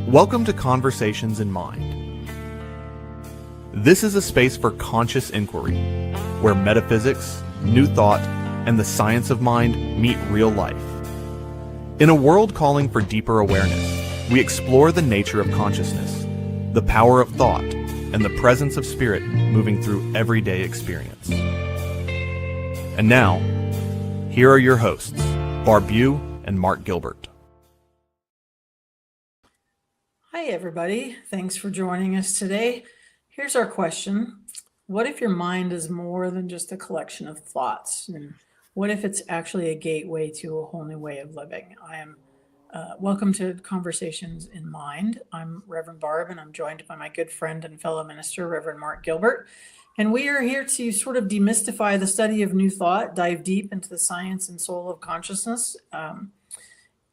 Welcome to Conversations in Mind. This is a space for conscious inquiry, where metaphysics, new thought, and the science of mind meet real life. In a world calling for deeper awareness, we explore the nature of consciousness, the power of thought, and the presence of spirit moving through everyday experience. And now, here are your hosts, Barb Bue and Mark Gilbert. Hi, everybody. Thanks for joining us today. Here's our question. What if your mind is more than just a collection of thoughts? And what if it's actually a gateway to a whole new way of living? Welcome to Conversations in Mind. I'm Reverend Barb, and I'm joined by my good friend and fellow minister, Reverend Mark Gilbert. And we are here to sort of demystify the study of new thought, dive deep into the science and soul of consciousness.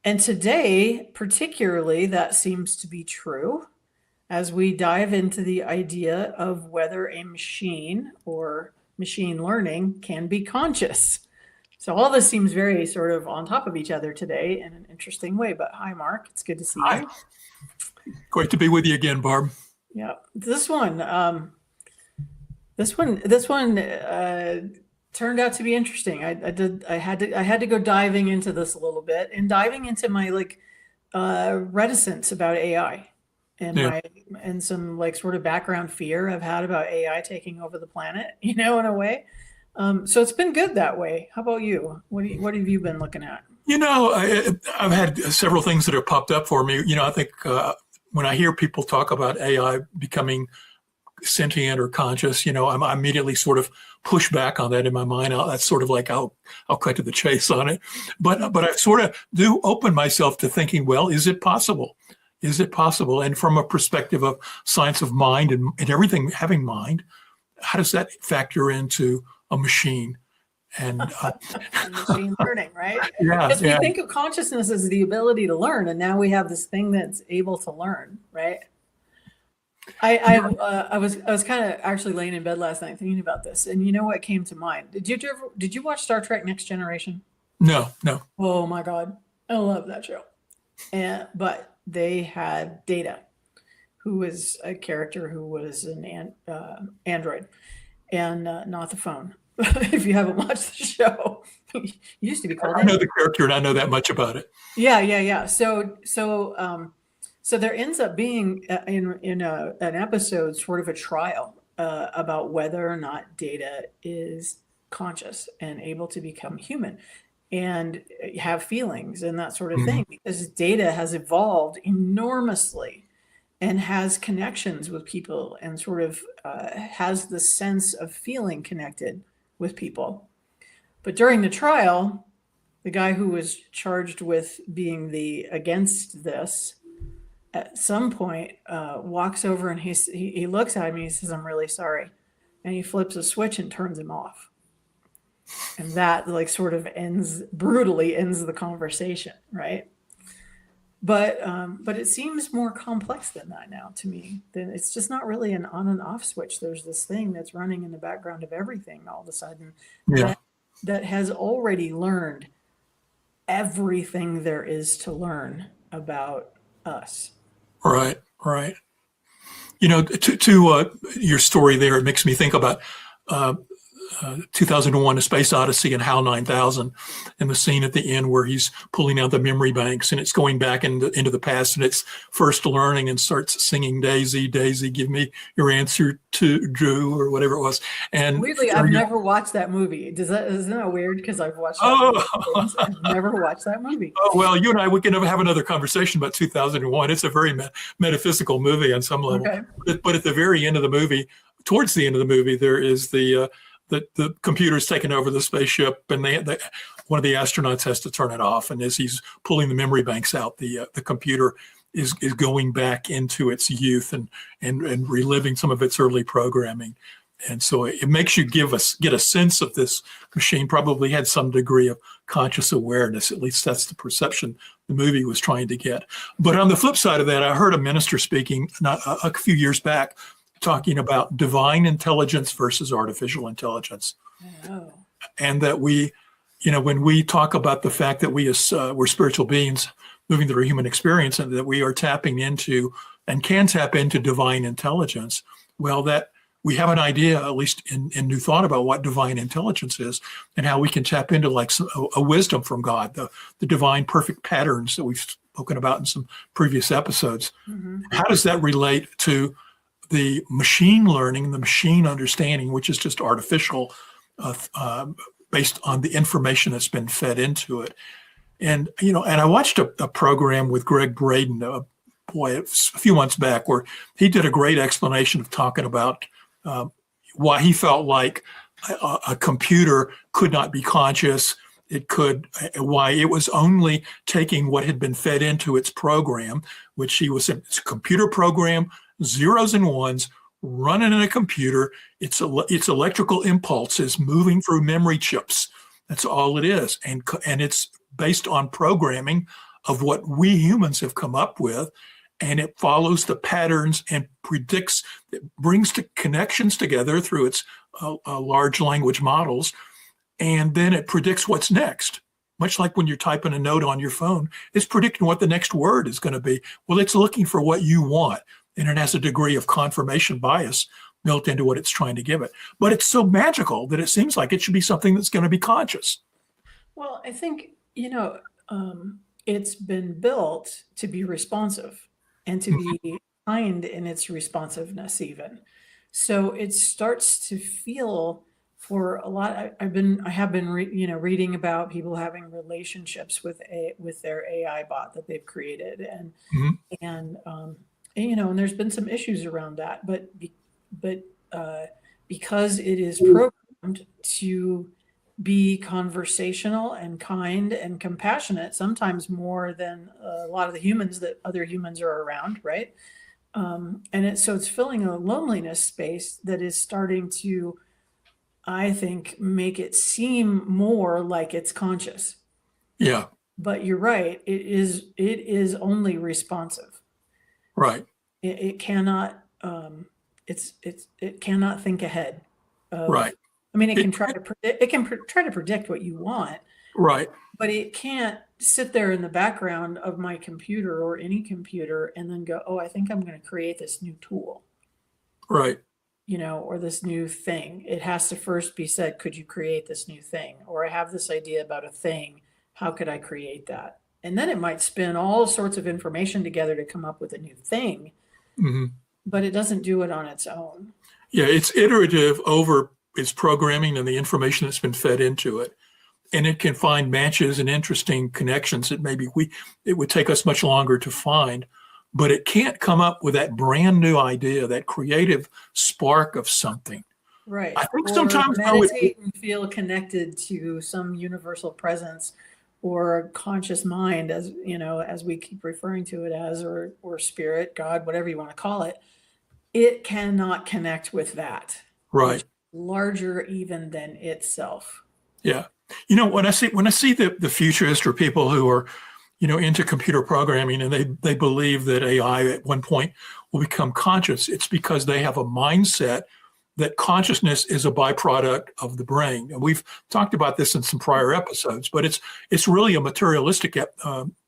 And today, particularly, that seems to be true as we dive into the idea of whether a machine or machine learning can be conscious. So all this seems very sort of on top of each other today in an interesting way. But hi, Mark. It's good to see you. Great to be with you again, Barb. Yeah, this one turned out to be interesting. I had to go diving into this a little bit and diving into my reticence about AI and some sort of background fear I've had about AI taking over the planet, in a way. So it's been good that way. How about you? What have you been looking at? I've had several things that have popped up for me. I think when I hear people talk about AI becoming sentient or conscious, I immediately sort of push back on that in my mind. That's sort of like I'll cut to the chase on it. But I sort of do open myself to thinking, well, is it possible? Is it possible? And from a perspective of science of mind and everything having mind, how does that factor into a machine? And machine learning, right? Yeah. Because we think of consciousness as the ability to learn, and now we have this thing that's able to learn, right? I was kind of actually laying in bed last night thinking about this, and you know what came to mind? Did you watch Star Trek Next Generation? No. Oh my God, I love that show. But they had Data, who was a character who was an android, and not the phone. If you haven't watched the show, it used to be called. I know the character, and I know that much about it. Yeah. So there ends up being in an episode sort of a trial about whether or not Data is conscious and able to become human and have feelings and that sort of thing, because Data has evolved enormously and has connections with people and sort of has the sense of feeling connected with people. But during the trial, the guy who was charged with being against this, at some point walks over and he looks at me and he says, "I'm really sorry." And he flips a switch and turns him off. And that sort of brutally ends the conversation, right? But it seems more complex than that now to me. Then it's just not really an on and off switch. There's this thing that's running in the background of everything all of a sudden that has already learned everything there is to learn about us. Right. To your story there, it makes me think about 2001: A Space Odyssey and HAL 9000, and the scene at the end where he's pulling out the memory banks and it's going back into the past, and it's first learning and starts singing "Daisy, Daisy, give me your answer to Drew," or whatever it was. And weirdly, I've never watched that movie. Isn't that weird? Because I've watched I've never watched that movie. Oh, well, you and I, we can have another conversation about 2001. It's a very metaphysical movie on some level. Okay. But at the very end of the movie, towards the end of the movie, there is the computer's taken over the spaceship, and one of the astronauts has to turn it off. And as he's pulling the memory banks out, the computer is going back into its youth and reliving some of its early programming. And so it makes you get a sense of this machine probably had some degree of conscious awareness. At least that's the perception the movie was trying to get. But on the flip side of that, I heard a minister speaking a few years back talking about divine intelligence versus artificial intelligence. Oh. And that we when we talk about the fact that we're spiritual beings moving through a human experience and that we are tapping into and can tap into divine intelligence, well, that we have an idea, at least in New Thought, about what divine intelligence is and how we can tap into like a wisdom from God, the divine perfect patterns that we've spoken about in some previous episodes. Mm-hmm. How does that relate to the machine learning, the machine understanding, which is just artificial, based on the information that's been fed into it? And I watched a program with Greg Braden, a few months back, where he did a great explanation of talking about why he felt like a computer could not be conscious. Why it was only taking what had been fed into its program, which it's a computer program, zeros and ones, running in a computer. It's electrical impulses moving through memory chips. That's all it is. And it's based on programming of what we humans have come up with. And it follows the patterns and predicts, it brings the connections together through its large language models. And then it predicts what's next. Much like when you're typing a note on your phone, it's predicting what the next word is going to be. Well, it's looking for what you want. And it has a degree of confirmation bias built into what it's trying to give it. But it's so magical that it seems like it should be something that's going to be conscious. Well, I think, it's been built to be responsive and to be kind in its responsiveness even. So it starts to feel for a lot. I have been reading about people having relationships with their AI bot that they've created, and and there's been some issues around that, but because it is programmed to be conversational and kind and compassionate, sometimes more than a lot of the humans that other humans are around, right? So it's filling a loneliness space that is starting to, I think, make it seem more like it's conscious. Yeah. But you're right. It is only responsive. Right. It cannot. It cannot think ahead. Right. I mean, it can try to predict. It can try to predict what you want. Right. But it can't sit there in the background of my computer or any computer and then go, "Oh, I think I'm going to create this new tool." Right. Or this new thing. It has to first be said, "Could you create this new thing?" Or I have this idea about a thing. How could I create that? And then it might spin all sorts of information together to come up with a new thing. Mm-hmm. But it doesn't do it on its own. Yeah, it's iterative over its programming and the information that's been fed into it. And it can find matches and interesting connections that maybe it would take us much longer to find, but it can't come up with that brand new idea, that creative spark of something. Right. I think or sometimes meditate and feel connected to some universal presence or conscious mind, as we keep referring to it as, or spirit, God, whatever you want to call it. It cannot connect with that. Right. Larger even than itself. Yeah. When I see the futurist or people who are, into computer programming and they believe that AI at one point will become conscious, it's because they have a mindset that consciousness is a byproduct of the brain. And we've talked about this in some prior episodes, but it's really a materialistic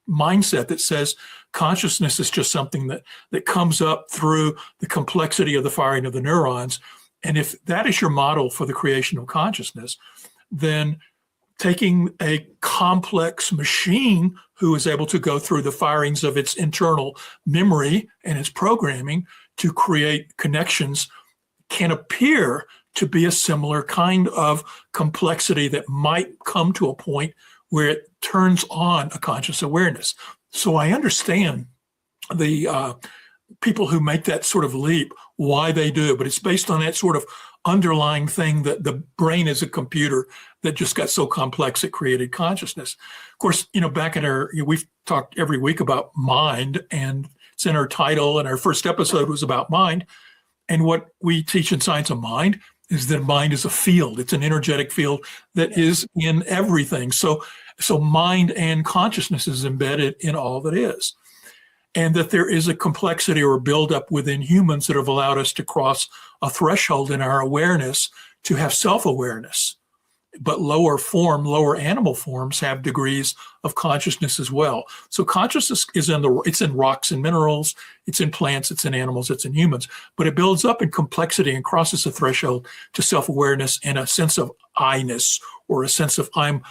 mindset that says consciousness is just something that comes up through the complexity of the firing of the neurons. And if that is your model for the creation of consciousness, then taking a complex machine who is able to go through the firings of its internal memory and its programming to create connections can appear to be a similar kind of complexity that might come to a point where it turns on a conscious awareness. So I understand the people who make that sort of leap, why they do, but it's based on that sort of underlying thing that the brain is a computer that just got so complex it created consciousness. Of course, back in we've talked every week about mind, and it's in our title, and our first episode was about mind. And what we teach in Science of Mind is that mind is a field. It's an energetic field that is in everything. So mind and consciousness is embedded in all that is. And that there is a complexity or buildup within humans that have allowed us to cross a threshold in our awareness to have self-awareness. but lower animal forms have degrees of consciousness as well. So consciousness is it's in rocks and minerals, it's in plants, it's in animals, it's in humans, but it builds up in complexity and crosses the threshold to self-awareness and a sense of I-ness, or a sense of I'm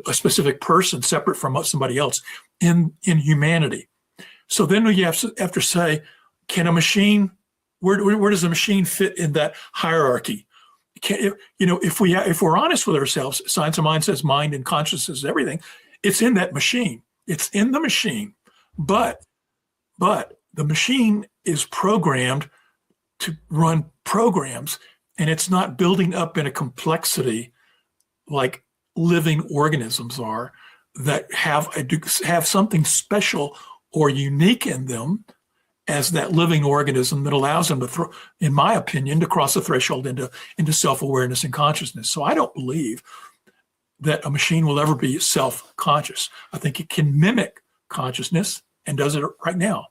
a specific person separate from somebody else in humanity. So then you have to say, can a machine, where does a machine fit in that hierarchy? If we're honest with ourselves, science of mind says mind and consciousness is everything. It's in that machine. It's in the machine, but the machine is programmed to run programs, and it's not building up in a complexity like living organisms are, that have something special or unique in them as that living organism that allows them to, in my opinion, to cross the threshold into self-awareness and consciousness. So I don't believe that a machine will ever be self-conscious. I think it can mimic consciousness and does it right now.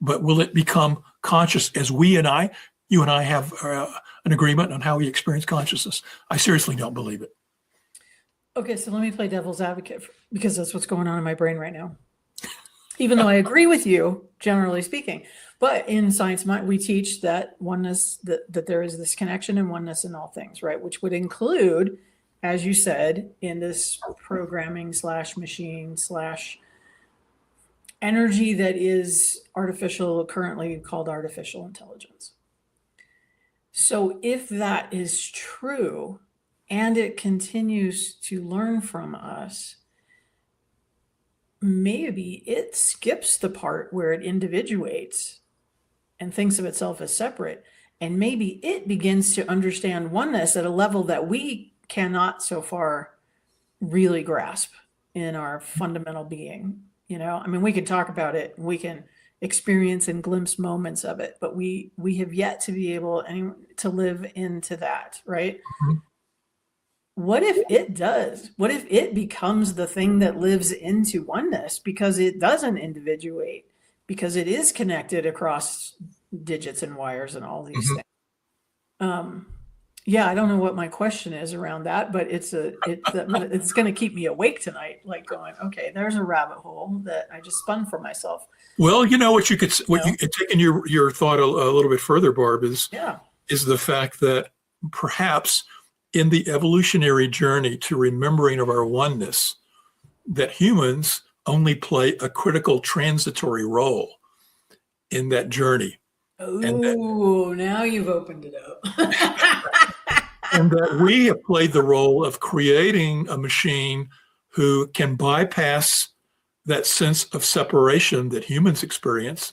But will it become conscious as you and I have an agreement on how we experience consciousness? I seriously don't believe it. Okay, so let me play devil's advocate, because that's what's going on in my brain right now. Even though I agree with you, generally speaking. But in science, we teach that oneness, that there is this connection and oneness in all things, right? Which would include, as you said, in this programming / machine / energy that is artificial, currently called artificial intelligence. So if that is true, and it continues to learn from us, maybe it skips the part where it individuates and thinks of itself as separate. And maybe it begins to understand oneness at a level that we cannot so far really grasp in our fundamental being. I mean, we can talk about it, we can experience and glimpse moments of it, but we have yet to be able to live into that, right? Mm-hmm. What if it does? What if it becomes the thing that lives into oneness, because it doesn't individuate, because it is connected across digits and wires and all these things? Yeah, I don't know what my question is around that, but it's going to keep me awake tonight, like going, okay, there's a rabbit hole that I just spun for myself. Well, taking your thought a little bit further, Barb, is the fact that perhaps in the evolutionary journey to remembering of our oneness, that humans only play a critical transitory role in that journey. Oh, now you've opened it up. And that we have played the role of creating a machine who can bypass that sense of separation that humans experience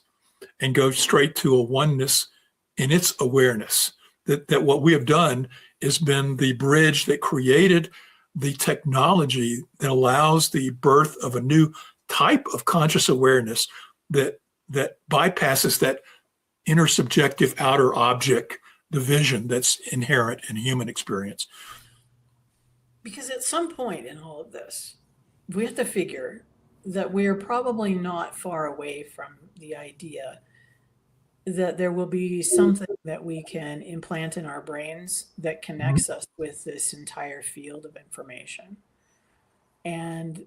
and go straight to a oneness in its awareness. That what we have done has been the bridge that created the technology that allows the birth of a new type of conscious awareness that bypasses that intersubjective outer object division that's inherent in human experience. Because at some point in all of this, we have to figure that we're probably not far away from the idea that there will be something that we can implant in our brains that connects us with this entire field of information. And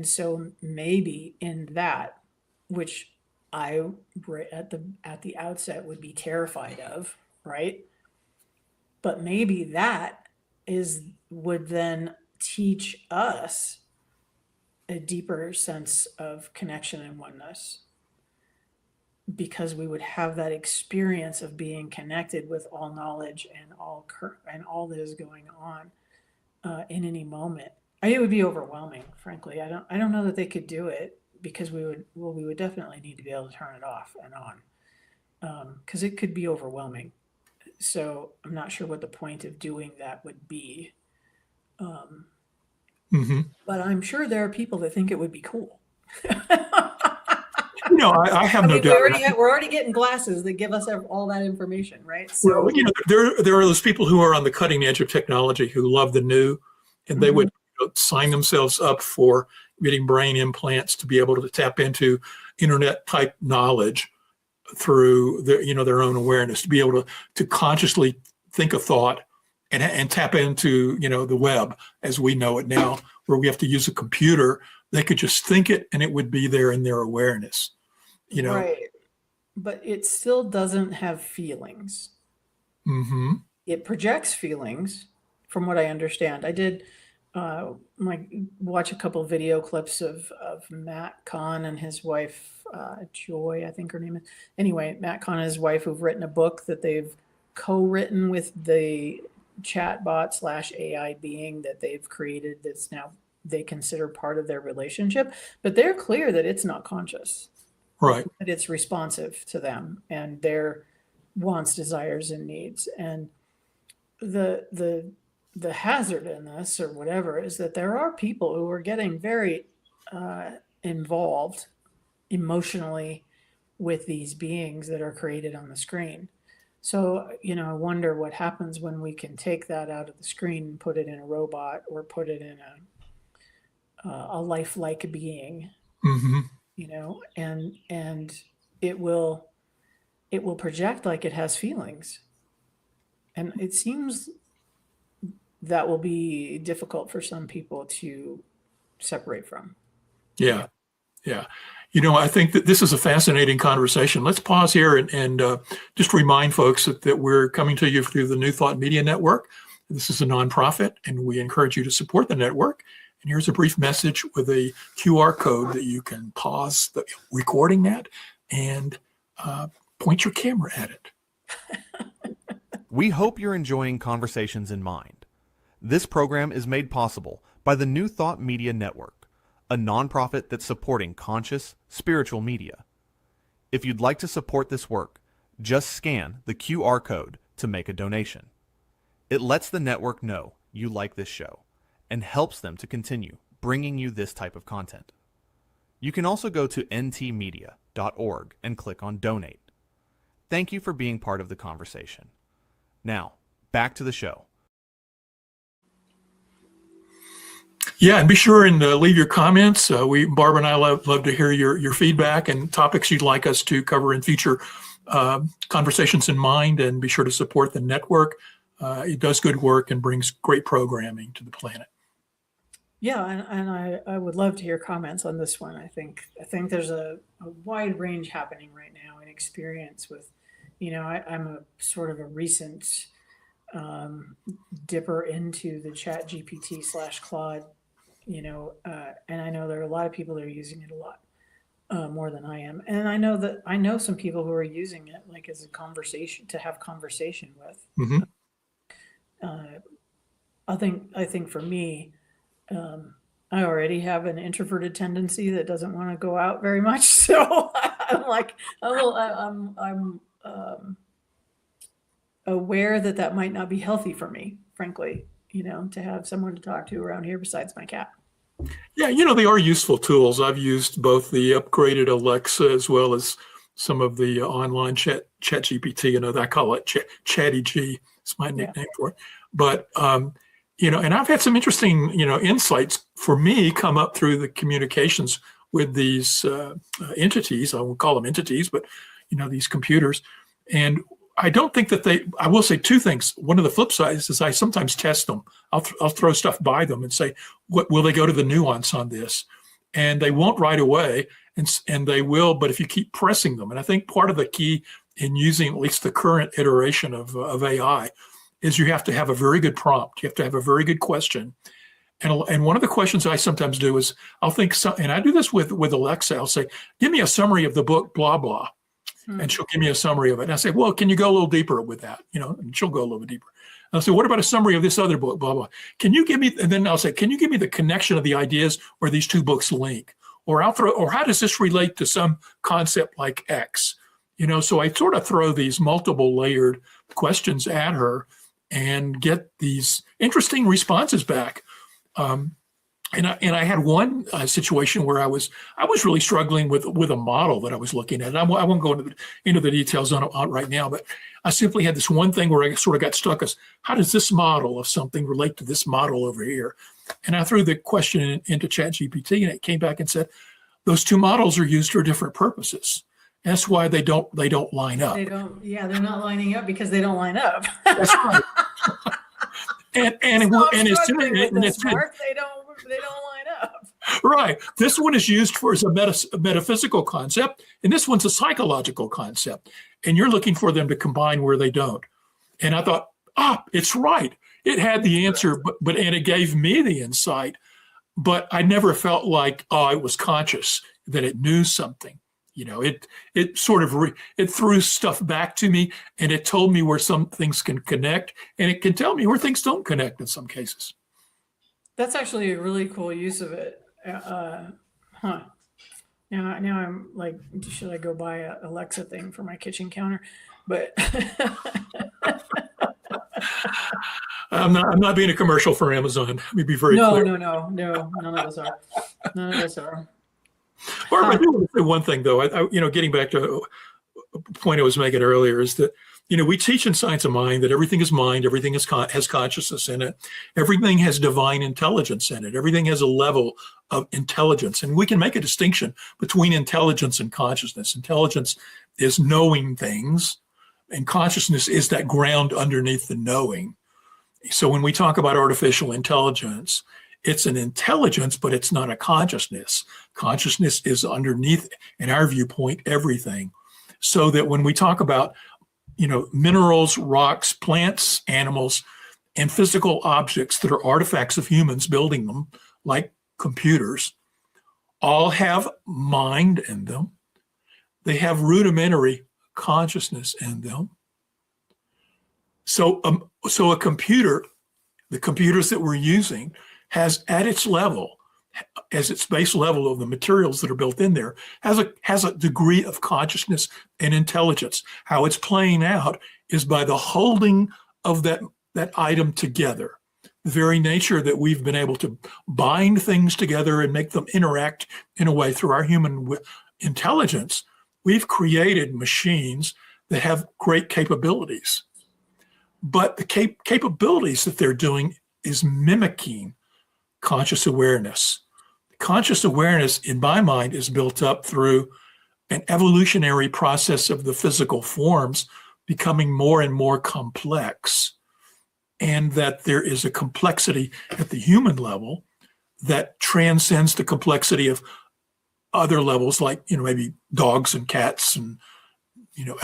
so maybe in that, which I at the outset would be terrified of, right? But maybe that would then teach us a deeper sense of connection and oneness, because we would have that experience of being connected with all knowledge and all that is going on in any moment. It would be overwhelming, frankly. I don't know that they could do it, because we would definitely need to be able to turn it off and on, because it could be overwhelming. So I'm not sure what the point of doing that would be. But I'm sure there are people that think it would be cool. I have no doubt. We're already getting glasses that give us all that information, right? So there are those people who are on the cutting edge of technology who love the new, and they would sign themselves up for getting brain implants to be able to tap into internet type knowledge through their own awareness, to be able to consciously think a thought and tap into, the web as we know it now, where we have to use a computer. They could just think it and it would be there in their awareness, Right. But it still doesn't have feelings. Mm-hmm. It projects feelings, from what I understand. I did watch a couple video clips of Matt Kahn and his wife, Joy, I think her name is. Anyway, Matt Kahn and his wife, who've written a book that they've co-written with the chatbot / AI being that they've created, that's now they consider part of their relationship. But they're clear that it's not conscious. Right. That it's responsive to them and their wants, desires, and needs. And the hazard in this, or whatever, is that there are people who are getting very involved emotionally with these beings that are created on the screen. So, I wonder what happens when we can take that out of the screen and put it in a robot, or put it in a lifelike being, Mm-hmm. And it will project like it has feelings. And it seems that will be difficult for some people to separate from. Yeah. I think that this is a fascinating conversation. Let's pause here and just remind folks that we're coming to you through the New Thought Media Network. This is a nonprofit, and we encourage you to support the network. And here's a brief message with a QR code that you can pause the recording at and point your camera at it. We hope you're enjoying Conversations in Mind. This program is made possible by the New Thought Media Network, a nonprofit that's supporting conscious, spiritual media. If you'd like to support this work, just scan the QR code to make a donation. It lets the network know you like this show and helps them to continue bringing you this type of content. You can also go to ntmedia.org and click on Donate. Thank you for being part of the conversation. Now, back to the show. Yeah, and be sure and leave your comments. Barb and I love to hear your feedback and topics you'd like us to cover in future Conversations in Mind, and be sure to support the network. It does good work and brings great programming to the planet. Yeah, and I would love to hear comments on this one. I think there's a wide range happening right now in experience with, I'm a sort of a recent dipper into the Chat GPT / Claude, and I know there are a lot of people that are using it a lot more than I am. And I know some people who are using it like as a conversation, to have conversation with. Mm-hmm. I think for me, I already have an introverted tendency that doesn't want to go out very much. So I'm aware that might not be healthy for me, frankly, to have someone to talk to around here besides my cat. Yeah, they are useful tools. I've used both the upgraded Alexa as well as some of the online chat GPT. I call it Chatty G. It's my nickname for it. But and I've had some interesting, insights for me come up through the communications with these entities. I won't call them entities, but, these computers. And I don't think that I will say two things. One of the flip sides is I sometimes test them. I'll throw stuff by them and say, what will they go to the nuance on this? And they won't right away, and they will, but if you keep pressing them. And I think part of the key in using at least the current iteration of AI is you have to have a very good prompt. You have to have a very good question. And one of the questions I sometimes do is I'll think, and I do this with Alexa, I'll say, give me a summary of the book, blah, blah. And she'll give me a summary of it. And I say, well, can you go a little deeper with that? And she'll go a little bit deeper. And I'll say, what about a summary of this other book, blah, blah. Can you give me, and then I'll say, can you give me the connection of the ideas where these two books link? Or how does this relate to some concept like X? So I sort of throw these multiple layered questions at her and get these interesting responses back. And I had one situation where I was really struggling with a model that I was looking at. And I won't go into the details on it right now, but I simply had this one thing where I sort of got stuck as, how does this model of something relate to this model over here? And I threw the question into ChatGPT, and it came back and said, those two models are used for different purposes. And that's why they don't line up. They're not lining up because they don't line up. That's right. Stop and as soon struggling with and this, it's Mark. They don't line up. right. This one is used for as a metaphysical concept, and this one's a psychological concept. And you're looking for them to combine where they don't. And I thought, it's right. It had the answer, but and it gave me the insight. But I never felt like, it was conscious, that it knew something. It sort of it threw stuff back to me, and it told me where some things can connect, and it can tell me where things don't connect in some cases. That's actually a really cool use of it. Now I'm like, should I go buy a Alexa thing for my kitchen counter? But I'm not being a commercial for Amazon. Let me be very clear. No. None of us are. None of us are. Barb, I do want to say one thing, though. Getting back to a point I was making earlier, is that we teach in Science of Mind that everything is mind, everything has consciousness in it, everything has divine intelligence in it, everything has a level of intelligence, and we can make a distinction between intelligence and consciousness. Intelligence is knowing things, and consciousness is that ground underneath the knowing. So when we talk about artificial intelligence, it's an intelligence, but it's not a consciousness. Consciousness is underneath, in our viewpoint, everything. So that when we talk about, minerals, rocks, plants, animals, and physical objects that are artifacts of humans building them, like computers, all have mind in them. They have rudimentary consciousness in them. So a computer, the computers that we're using, has at its level, as its base level of the materials that are built in there, has a degree of consciousness and intelligence. How it's playing out is by the holding of that item together. The very nature that we've been able to bind things together and make them interact in a way through our human intelligence, we've created machines that have great capabilities. But the capabilities that they're doing is mimicking conscious awareness. Conscious awareness, in my mind, is built up through an evolutionary process of the physical forms becoming more and more complex, and that there is a complexity at the human level that transcends the complexity of other levels, like maybe dogs and cats and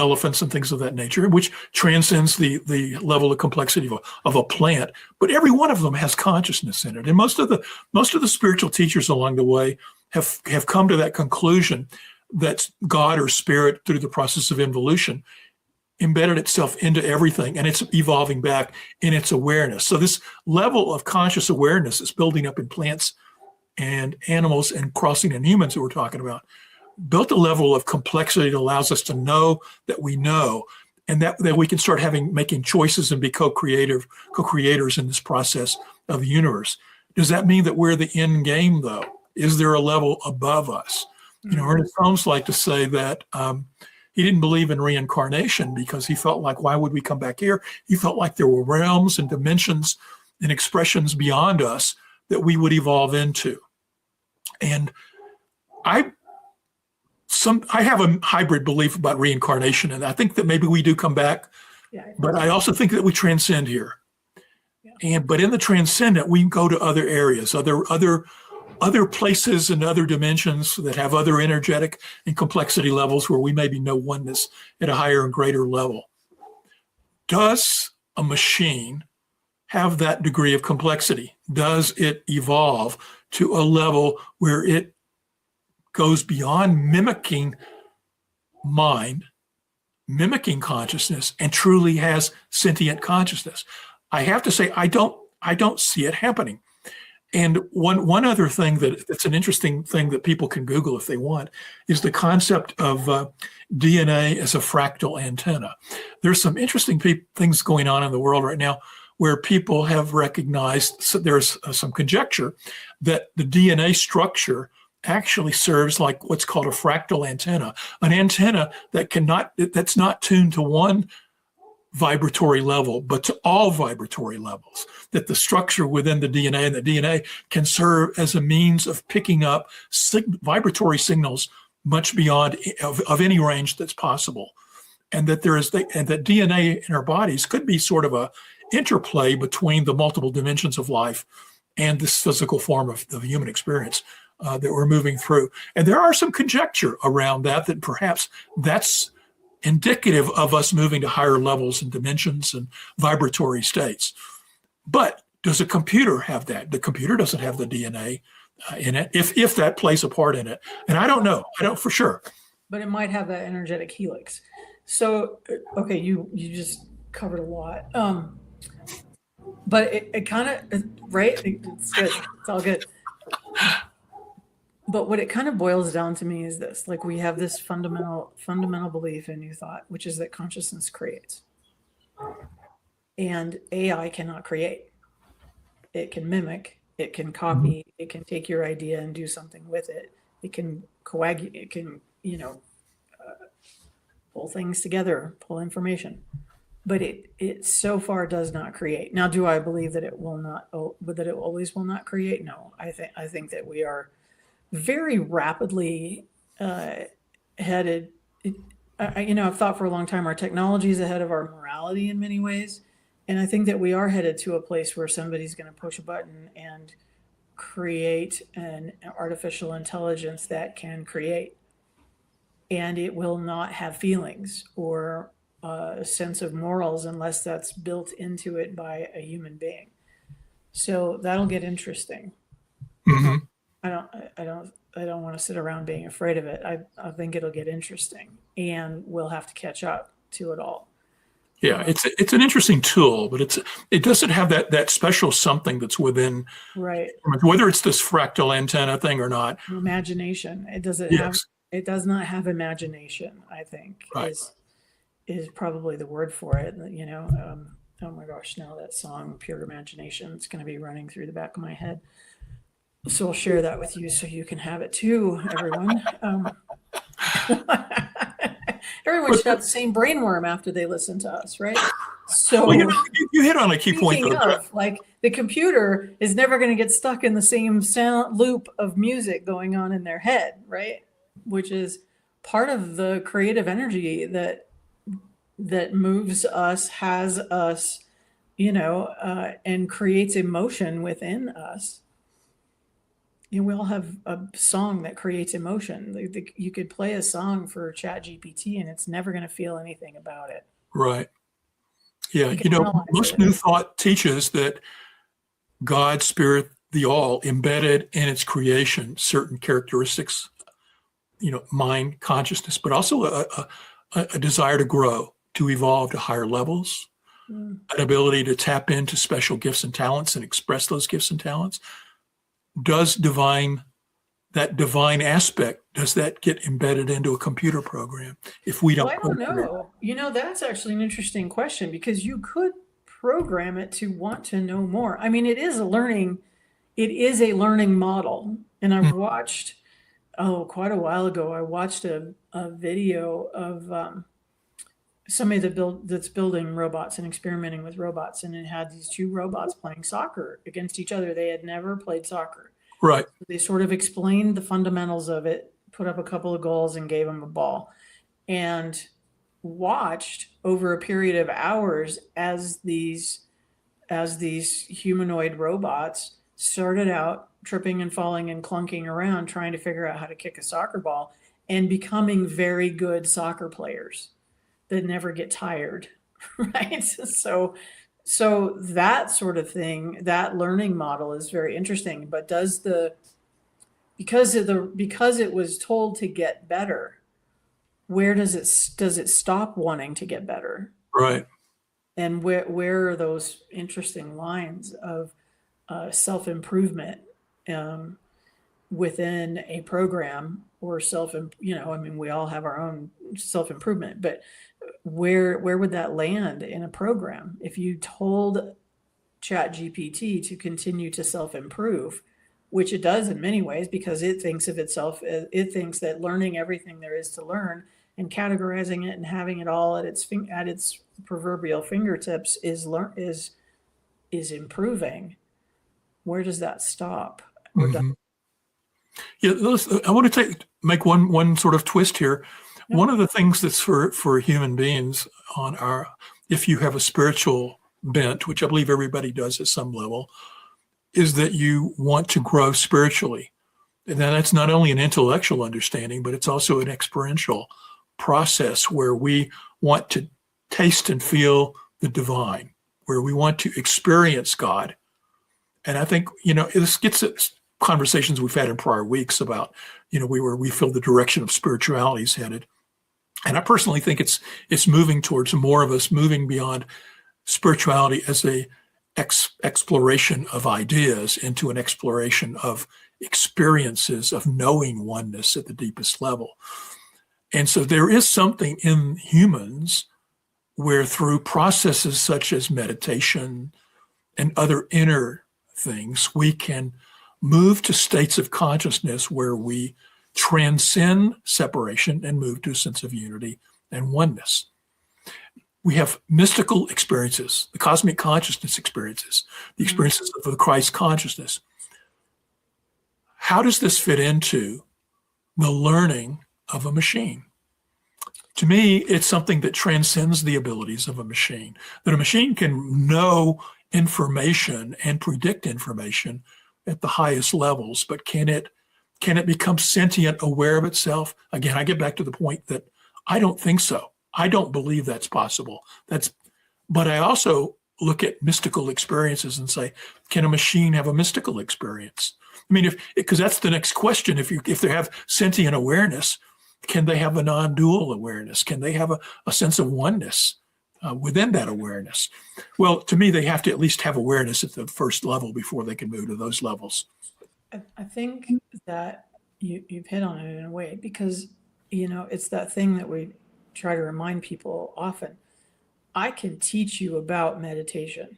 elephants and things of that nature, which transcends the level of complexity of a plant. But every one of them has consciousness in it. And most of the spiritual teachers along the way have come to that conclusion that God or spirit, through the process of evolution, embedded itself into everything, and it's evolving back in its awareness. So this level of conscious awareness is building up in plants and animals and crossing in humans that we're talking about, built a level of complexity that allows us to know that we know, and that we can start making choices and be co-creators in this process of the universe. Does that mean that we're the end game, though? Is there a level above us? Ernest Holmes liked to say that he didn't believe in reincarnation because he felt like, why would we come back here? He felt like there were realms and dimensions and expressions beyond us that we would evolve into. And I have a hybrid belief about reincarnation, and I think that maybe we do come back, but I also think that we transcend here. Yeah. But in the transcendent, we go to other areas, other places and other dimensions that have other energetic and complexity levels where we maybe know oneness at a higher and greater level. Does a machine have that degree of complexity? Does it evolve to a level where it goes beyond mimicking mind, mimicking consciousness, and truly has sentient consciousness? I have to say, I don't see it happening. And one other thing that's an interesting thing that people can Google if they want is the concept of DNA as a fractal antenna. There's some interesting things going on in the world right now where people have recognized, so there's some conjecture that the DNA structure actually serves like what's called a fractal antenna, an antenna that's not tuned to one vibratory level, but to all vibratory levels, that the structure within the DNA and the DNA can serve as a means of picking up vibratory signals much beyond of any range that's possible. And that that DNA in our bodies could be sort of a interplay between the multiple dimensions of life and this physical form of the human experience that we're moving through. And there are some conjecture around that perhaps that's indicative of us moving to higher levels and dimensions and vibratory states. But does a computer have that? The computer doesn't have the DNA in it, if that plays a part in it. And I don't know. I don't for sure. But it might have that energetic helix. So, okay, you just covered a lot. But it kind of, right? It's good. It's all good. But what it kind of boils down to me is this: like, we have this fundamental belief in new thought, which is that consciousness creates, and AI cannot create. It can mimic, it can copy, it can take your idea and do something with it. It can coagulate, it can, pull things together, pull information. But it so far does not create. Now, do I believe that it will not? That it always will not create? No, I think that we are very rapidly headed. I've thought for a long time our technology is ahead of our morality in many ways, and I think that we are headed to a place where somebody's going to push a button and create an artificial intelligence that can create, and it will not have feelings or a sense of morals unless that's built into it by a human being. So that'll get interesting. Mm-hmm. I don't want to sit around being afraid of it. I think it'll get interesting, and we'll have to catch up to it all. Yeah, it's an interesting tool, but it doesn't have that special something that's within, right? Whether it's this fractal antenna thing or not. Imagination. It doesn't have. It does not have imagination. I think right. is probably the word for it. Oh my gosh! Now that song, "Pure Imagination," it's going to be running through the back of my head. So I'll share that with you so you can have it too, everyone. Everyone should have the same brainworm after they listen to us, right? So well, you hit on a key point. Like, the computer is never going to get stuck in the same sound loop of music going on in their head, right? Which is part of the creative energy that moves us, has us, and creates emotion within us. We all have a song that creates emotion. You could play a song for ChatGPT and it's never going to feel anything about it. Right. Yeah. Most New Thought teaches that God, Spirit, the All embedded in its creation certain characteristics, mind, consciousness, but also a desire to grow, to evolve to higher levels, an ability to tap into special gifts and talents and express those gifts and talents. Does that divine aspect, does that get embedded into a computer program if we don't? Well, I don't know. That's actually an interesting question, because you could program it to want to know more. I mean, it is a learning model. And I've watched, quite a while ago, I watched a video of somebody that's building robots and experimenting with robots, and it had these two robots playing soccer against each other. They had never played soccer. Right. They sort of explained the fundamentals of it, put up a couple of goals, and gave them a ball, and watched over a period of hours as these humanoid robots started out tripping and falling and clunking around, trying to figure out how to kick a soccer ball, and becoming very good soccer players that never get tired, right? So that sort of thing, that learning model is very interesting. But because it was told to get better, where does it stop wanting to get better? Right. And where are those interesting lines of self-improvement within a program, or we all have our own self-improvement, but where would that land in a program if you told ChatGPT to continue to self-improve, which it does in many ways, because it thinks of itself, it thinks that learning everything there is to learn and categorizing it and having it all at its proverbial fingertips is improving. Where does that stop? Mm-hmm. Yeah, I want to make one sort of twist here. One of the things that's for human beings if you have a spiritual bent, which I believe everybody does at some level, is that you want to grow spiritually. And that's not only an intellectual understanding, but it's also an experiential process where we want to taste and feel the divine, where we want to experience God. And I think, this gets at conversations we've had in prior weeks about, where we feel the direction of spirituality is headed. And I personally think it's moving towards more of us moving beyond spirituality as a exploration of ideas into an exploration of experiences of knowing oneness at the deepest level. And so there is something in humans where through processes such as meditation and other inner things, we can move to states of consciousness where we transcend separation and move to a sense of unity and oneness. We have mystical experiences, the cosmic consciousness experiences, the experiences of the Christ consciousness. How does this fit into the learning of a machine? To me, it's something that transcends the abilities of a machine, that a machine can know information and predict information at the highest levels, but can it become sentient, aware of itself? Again, I get back to the point that I don't think so. I don't believe that's possible. But I also look at mystical experiences and say, can a machine have a mystical experience? I mean, because that's the next question. If they have sentient awareness, can they have a non-dual awareness? Can they have a sense of oneness within that awareness? Well, to me, they have to at least have awareness at the first level before they can move to those levels. I think that you've hit on it in a way, because, it's that thing that we try to remind people often. I can teach you about meditation.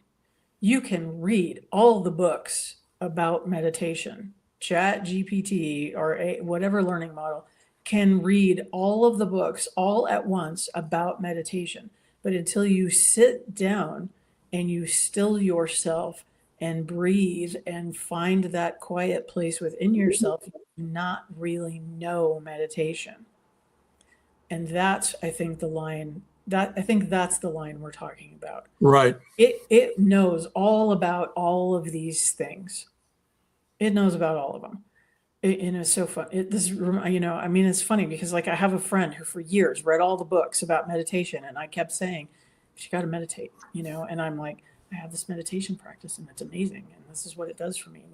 You can read all the books about meditation. Chat GPT or whatever learning model can read all of the books all at once about meditation. But until you sit down and you still yourself and breathe and find that quiet place within yourself, you do not really know meditation. And that's, I think, the line that's the line we're talking about. Right. It knows all about all of these things. It knows about all of them. And it's so fun. It's funny because, like, I have a friend who for years read all the books about meditation, and I kept saying, "You got to meditate," and I'm like, I have this meditation practice, and it's amazing, and this is what it does for me.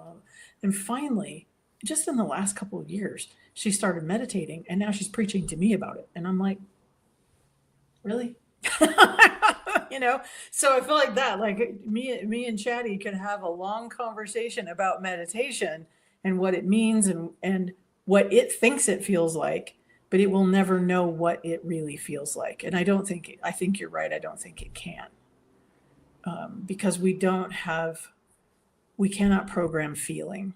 And finally, just in the last couple of years, she started meditating, and now she's preaching to me about it, and I'm like, really? So I feel like that, like me and Chatty could have a long conversation about meditation and what it means and what it thinks it feels like, but it will never know what it really feels like. And I think you're right. I don't think it can, because we cannot program feeling.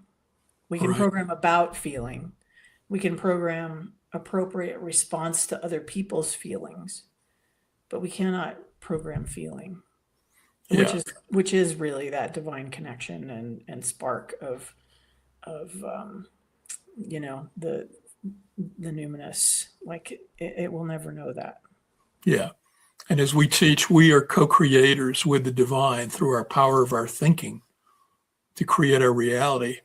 We can program about feeling. We can program appropriate response to other people's feelings, but we cannot program feeling, which is really that divine connection and spark of the numinous. Like it will never know that. Yeah. And as we teach, we are co-creators with the divine through our power of our thinking to create our reality.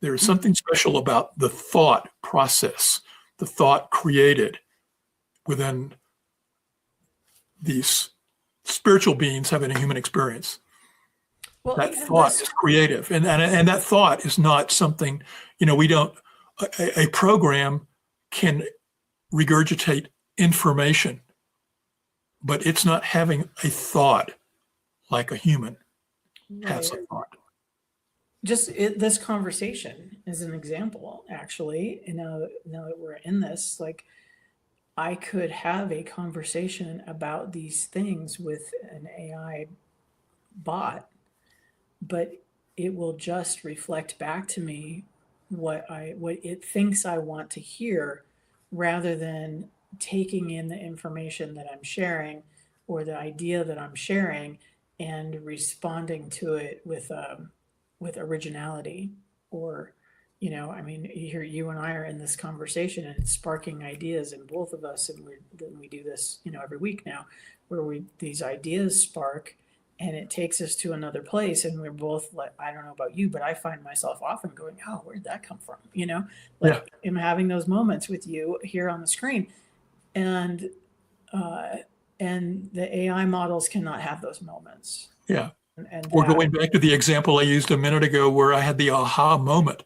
There is something special about the thought process, the thought created within these spiritual beings having a human experience. Well, that thought is creative. And that thought is not something, a program can regurgitate information, but it's not having a thought like a human has a thought. This conversation is an example, actually. Now that we're in this, like, I could have a conversation about these things with an AI bot, but it will just reflect back to me what it thinks I want to hear, rather than taking in the information that I'm sharing or the idea that I'm sharing and responding to it with originality. Or, here you and I are in this conversation and it's sparking ideas in both of us, and we do this every week now, where these ideas spark, and it takes us to another place, and we're both like, I don't know about you, but I find myself often going, oh, where'd that come from? Yeah. I'm having those moments with you here on the screen, and the AI models cannot have those moments. Yeah. And We're going back to the example I used a minute ago where I had the aha moment.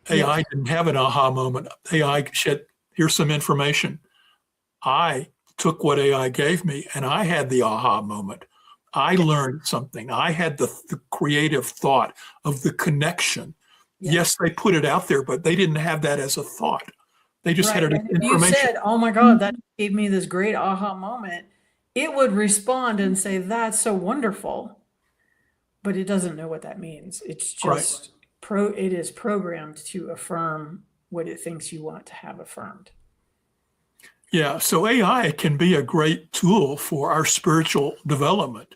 AI Yes. didn't have an aha moment. AI said, here's some information. I took what AI gave me and I had the aha moment. I learned something. I had the creative thought of the connection. Yeah. Yes, they put it out there, but they didn't have that as a thought. They just had Right. it as And if you information. said, oh my God, that gave me this great aha moment, it would respond and say, that's so wonderful. But it doesn't know what that means. It's Right. just it is programmed to affirm what it thinks you want to have affirmed. Yeah, so AI can be a great tool for our spiritual development,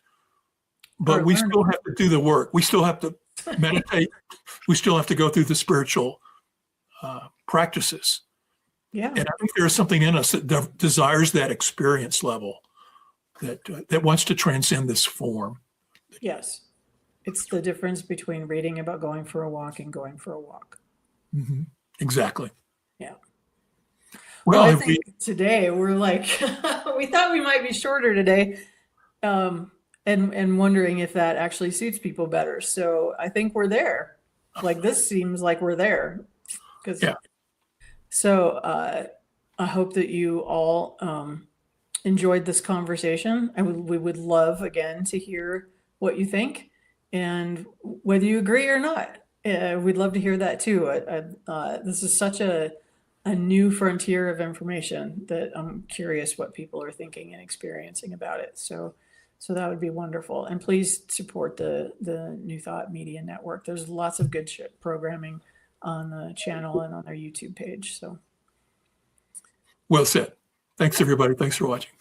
but Or we learning. still have to do the work. We still have to meditate. We still have to go through the spiritual practices. Yeah. And I think there is something in us that desires that experience level, that wants to transcend this form. Yes. It's the difference between reading about going for a walk and going for a walk. Mm-hmm. Exactly. Yeah. Well, I think today we're like, we thought we might be shorter today, and wondering if that actually suits people better. So I think we're there. Like, this seems like we're there. Yeah. So I hope that you all enjoyed this conversation. We would love, again, to hear what you think and whether you agree or not. We'd love to hear that too. This is such a new frontier of information that I'm curious what people are thinking and experiencing about it. So that would be wonderful. And please support the New Thought Media Network. There's lots of good programming on the channel and on their YouTube page. So well said. Thanks, everybody. Thanks for watching.